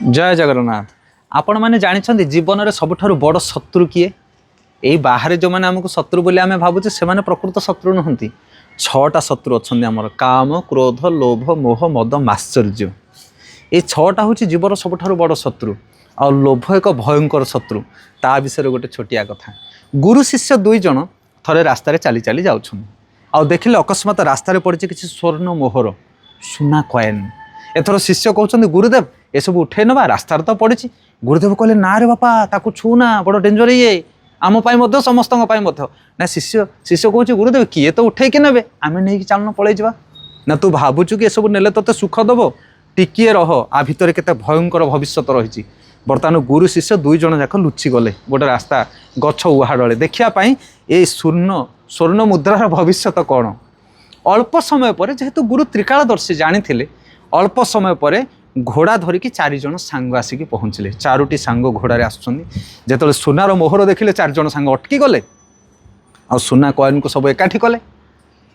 जय जगन्नाथ। आपण मैंने जानते जीवन में सबुठ बड़ शत्रु किए यही बाहर जो मैंने आमको शत्रु बोली आम भावुचे से प्रकृत शत्रु नुहति। छटा शत्रु अच्छा आमर काम क्रोध लोभ मोह मद माश्चर्य ये छटा हूँ जीवन सबुठ बड़ शत्रु आ लोभ एक भयंकर शत्रु। ता विषय गोटे छोटिया कथा गुरु शिष्य दुई जन थे रास्तार चली चली जाऊँ आ देखिले अकस्मात रास्तार पड़ी किसी स्वर्ण मोहर सुना कॉइन। एथर शिष्य कहते गुरुदेव ये सब उठे ना रास्तार तो पड़ी। गुरुदेव कहले ना रे बापा ताकू छूना बड़ डेंजर ये आम समस्त ना शिष्य शिष्य कहे गुरुदेव किए तो उठे कि ने आम नहीं चलन पलि जा ना तू भावुचु कि सब नेले तोते सुख दब टिकिए रह आ भितर केते भयंकर भविष्य रही। बर्तमान गुरु शिष्य दुई जन जाक लुचि गले गोटे रास्ता गछ उहाड़े देखापी ये स्वर्ण मुद्रार भविष्य कौन। अल्प समय पर जेहेतु गुरु त्रिकालदर्शी जानी अल्प समय पर घोड़ा धरिकी चार जन सांग आसिक पहुँचले। चारोटी सांग घोड़े आसते सुनार मोहर देखिले चार जन सांग अटकी गले आ सुना कॉइन को सब एकाठी कले।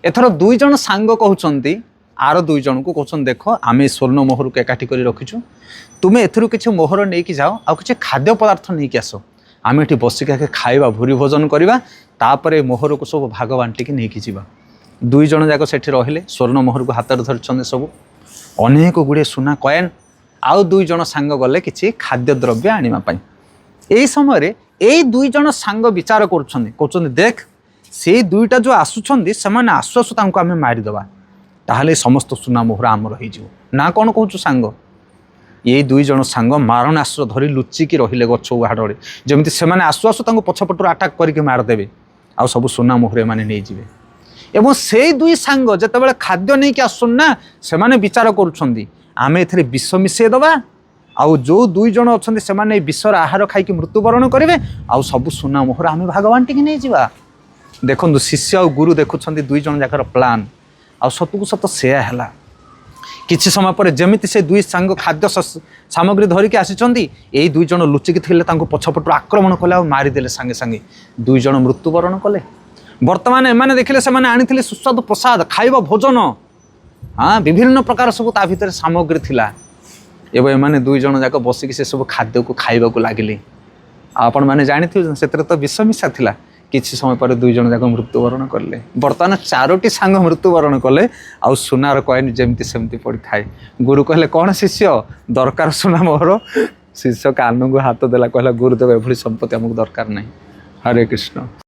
एथर दुई जन सांग कहते आर दुई जन को कहते देख आम स्वर्ण मोहर को एकाठी कर रखीचु तुम्हें एथर किसी मोहर नहीं कि जाओ आ कि खाद्य पदार्थ नहीं कि आस आम ये बसिक खाଇବା भूरी भोजन करवा तापर मोहर को सब भाग बांटिकी नहीं कि जा। दुई जन जाक सेठी रहिले स्वर्ण मोहर को हाथ धरछन्ते सब अनेक गुड़े सुना कॉइन आउ दुई जन सांग गले किसी खाद्य द्रव्य आनिमापाई। यही समय यही दुई जन सांग विचार कर देख से दुईटा जो आसुंच से आसु आसु आम मारिदेवा ताहले समस्त सुना मोहर आमर हो ना कौन कहूँ सांग। यही दुई जन सांग मारणास्त्र धरी लुचिकी रहिले गछ उहाड़े जमी से आसु आसु पछपटर आटाक करके मारिदेवे आ सब सुना मोहर एमाने नहीं जिवे। एवं से दुई सांग जिते खाद्य नहीं कि आसुन ना से विचार करुँच आम ए विष मिसई दबा आउ जो दुई जन अच्छा से विषर आहार खाई मृत्युवरण करेंगे आउ सब सुना मोहर आम भाग बांटिकी नहीं जा। देखो शिष्य और गुरु देखुं दुई जन जाकर प्लान आ सतकू सत सेया है। किछि समय पर जमिति से दुई सांग खाद्य सामग्री धरिकी आसीचंदी यही दुई जन लुचिकी थिले तांको पछपटु आक्रमण कले आ मारिदेले सांगे सांगे दुई जन मृत्युवरण कले। वर्तमान एमाने देखिले से माने आनिथिले सुस्वादु प्रसाद खाइबा भोजन हाँ विभिन्न प्रकार सब ता भितर सामग्री थिला एवं एमाने दुई जन जाक बसिकी से सब खाद्य को खाइबा को लागिले। आपण माने जानिथिबे सेतरे तो विष मिशा थिला किछि समय पर दुई जन जाक मृत्युवरण कले। बर्तमान चारोटी सांग मृत्युवरण कले आ सुनार कॉइन जेमती सेमती पड़ी थाए। गुरु कहले कौन शिष्य दरकार सुना मोहर शिष्य कान को हाथ देला कहला गुरुदेव एभली संपत्ति हमको दरकार नहीं। हरे कृष्ण।